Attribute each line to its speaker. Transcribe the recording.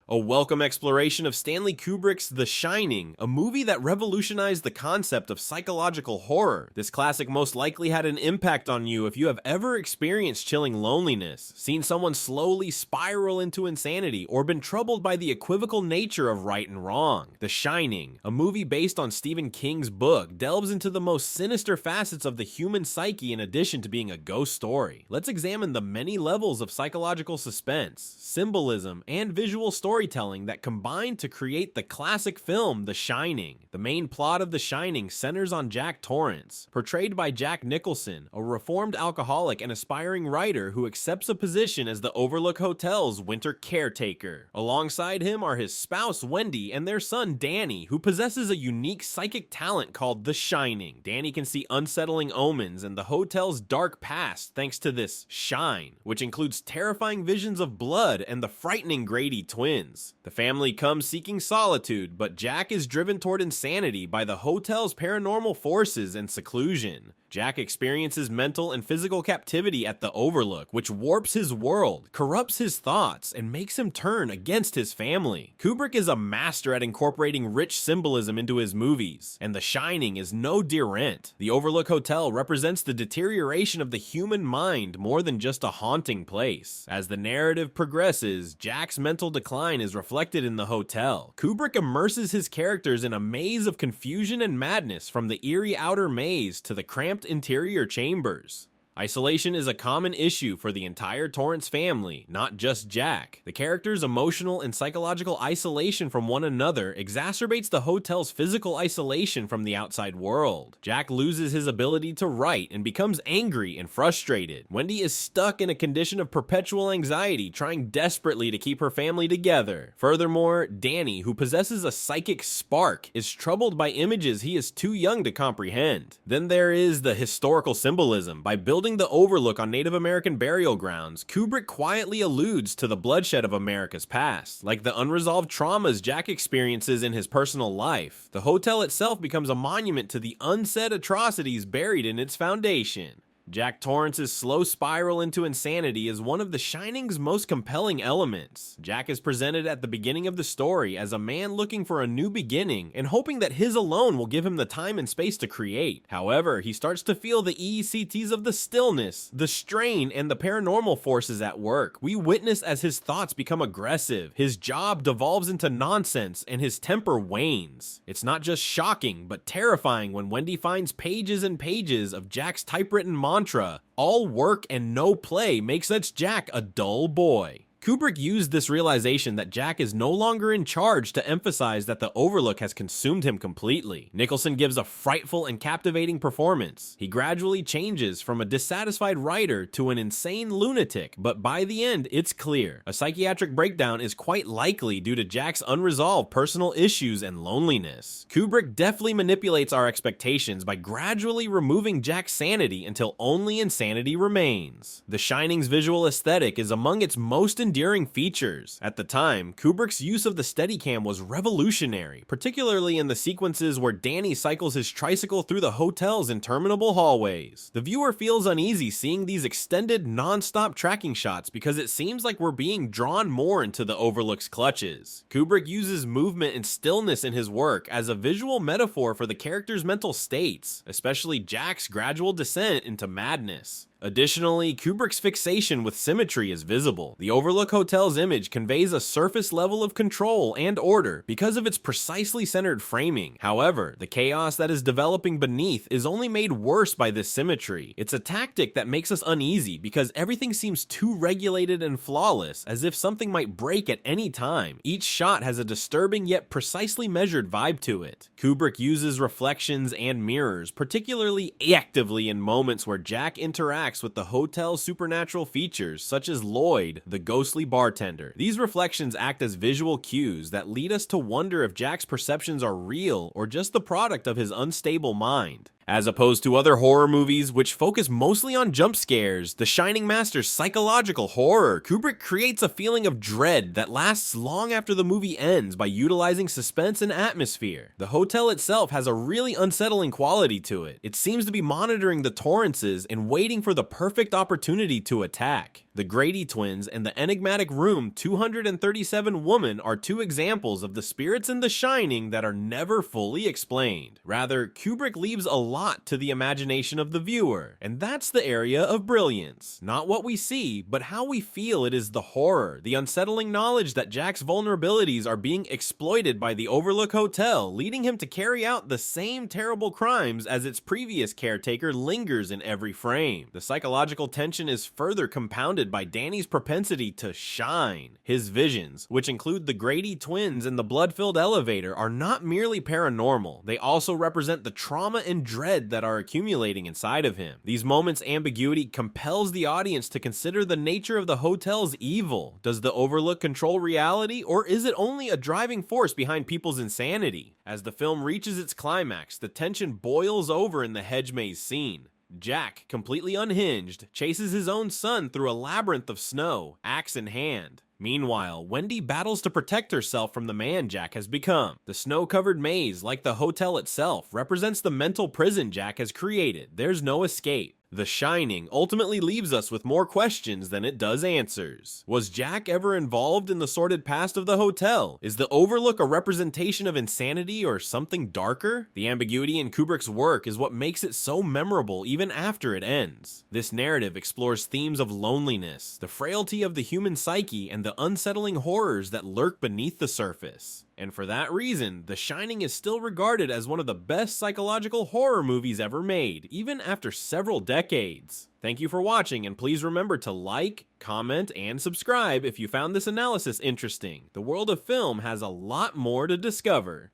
Speaker 1: a welcome exploration of Stanley Kubrick's The Shining, a movie that revolutionized the concept of psychological horror. This classic most likely had an impact on you if you have ever experienced chilling loneliness, seen someone slowly spiral into insanity, or been troubled by the equivocal nature of right and wrong. The Shining, a movie based on Stephen King's book, delves into the most sinister facets of the human psyche in addition to being a ghost story. Let's examine the many levels of psychological suspense, symbolism, and visual storytelling that combine to create the classic film The Shining. The main plot of The Shining centers on Jack Torrance, portrayed by Jack Nicholson, a reformed alcoholic and aspiring writer who accepts a position as the Overlook Hotel's winter caretaker. Alongside him are his spouse Wendy and their son Danny, who possesses a unique psychic talent called The Shining. Danny can see unsettling omens and the hotel's dark past thanks to this shine, which includes terrifying visions of blood and the frightening Grady twins. The family comes seeking solitude, but Jack is driven toward insanity by the hotel's paranormal forces and seclusion. Jack experiences mental and physical captivity at the Overlook, which warps his world, corrupts his thoughts, and makes him turn against his family. Kubrick is a master at incorporating rich symbolism into his movies, and The Shining is no different. The Overlook Hotel represents the deterioration of the human mind more than just a haunting place. As the narrative progresses, Jack's mental decline is reflected in the hotel. Kubrick immerses his characters in a maze of confusion and madness, from the eerie outer maze to the cramped interior chambers. Isolation is a common issue for the entire Torrance family, not just Jack. The characters' emotional and psychological isolation from one another exacerbates the hotel's physical isolation from the outside world. Jack loses his ability to write and becomes angry and frustrated. Wendy is stuck in a condition of perpetual anxiety, trying desperately to keep her family together. Furthermore, Danny, who possesses a psychic spark, is troubled by images he is too young to comprehend. Then there is the historical symbolism. By building the Overlook on Native American burial grounds, Kubrick quietly alludes to the bloodshed of America's past. Like the unresolved traumas Jack experiences in his personal life, the hotel itself becomes a monument to the unsaid atrocities buried in its foundation. Jack Torrance's slow spiral into insanity is one of The Shining's most compelling elements. Jack is presented at the beginning of the story as a man looking for a new beginning and hoping that his alone will give him the time and space to create. However, he starts to feel the EECTs of the stillness, the strain, and the paranormal forces at work. We witness as his thoughts become aggressive, his job devolves into nonsense, and his temper wanes. It's not just shocking, but terrifying when Wendy finds pages and pages of Jack's typewritten mantra, all work and no play makes us Jack a dull boy. Kubrick used this realization that Jack is no longer in charge to emphasize that the Overlook has consumed him completely. Nicholson gives a frightful and captivating performance. He gradually changes from a dissatisfied writer to an insane lunatic, but by the end, it's clear. A psychiatric breakdown is quite likely due to Jack's unresolved personal issues and loneliness. Kubrick deftly manipulates our expectations by gradually removing Jack's sanity until only insanity remains. The Shining's visual aesthetic is among its most enduring features. At the time, Kubrick's use of the Steadicam was revolutionary, particularly in the sequences where Danny cycles his tricycle through the hotel's interminable hallways. The viewer feels uneasy seeing these extended, non-stop tracking shots because it seems like we're being drawn more into the Overlook's clutches. Kubrick uses movement and stillness in his work as a visual metaphor for the characters' mental states, especially Jack's gradual descent into madness. Additionally, Kubrick's fixation with symmetry is visible. The Overlook Hotel's image conveys a surface level of control and order because of its precisely centered framing. However, the chaos that is developing beneath is only made worse by this symmetry. It's a tactic that makes us uneasy because everything seems too regulated and flawless, as if something might break at any time. Each shot has a disturbing yet precisely measured vibe to it. Kubrick uses reflections and mirrors, particularly actively in moments where Jack interacts with the hotel's supernatural features, such as Lloyd, the ghostly bartender. These reflections act as visual cues that lead us to wonder if Jack's perceptions are real or just the product of his unstable mind. As opposed to other horror movies, which focus mostly on jump scares, The Shining masters psychological horror. Kubrick creates a feeling of dread that lasts long after the movie ends by utilizing suspense and atmosphere. The hotel itself has a really unsettling quality to it. It seems to be monitoring the Torrances and waiting for the perfect opportunity to attack. The Grady twins and the enigmatic room 237 woman are two examples of the spirits in The Shining that are never fully explained. Rather, Kubrick leaves a lot to the imagination of the viewer, and that's the area of brilliance. Not what we see, but how we feel it is the horror, the unsettling knowledge that Jack's vulnerabilities are being exploited by the Overlook Hotel, leading him to carry out the same terrible crimes as its previous caretaker lingers in every frame. The psychological tension is further compounded by Danny's propensity to shine. His visions, which include the Grady twins and the blood-filled elevator, are not merely paranormal. They also represent the trauma and dread that are accumulating inside of him. These moments' ambiguity compels the audience to consider the nature of the hotel's evil. Does the Overlook control reality, or is it only a driving force behind people's insanity? As the film reaches its climax, the tension boils over in the hedge maze scene. Jack, completely unhinged, chases his own son through a labyrinth of snow, axe in hand. Meanwhile, Wendy battles to protect herself from the man Jack has become. The snow-covered maze, like the hotel itself, represents the mental prison Jack has created. There's no escape. The Shining ultimately leaves us with more questions than it does answers. Was Jack ever involved in the sordid past of the hotel? Is the Overlook a representation of insanity or something darker? The ambiguity in Kubrick's work is what makes it so memorable even after it ends. This narrative explores themes of loneliness, the frailty of the human psyche, and the unsettling horrors that lurk beneath the surface. And for that reason, The Shining is still regarded as one of the best psychological horror movies ever made, even after several decades. Thank you for watching, and please remember to like, comment, and subscribe if you found this analysis interesting. The world of film has a lot more to discover.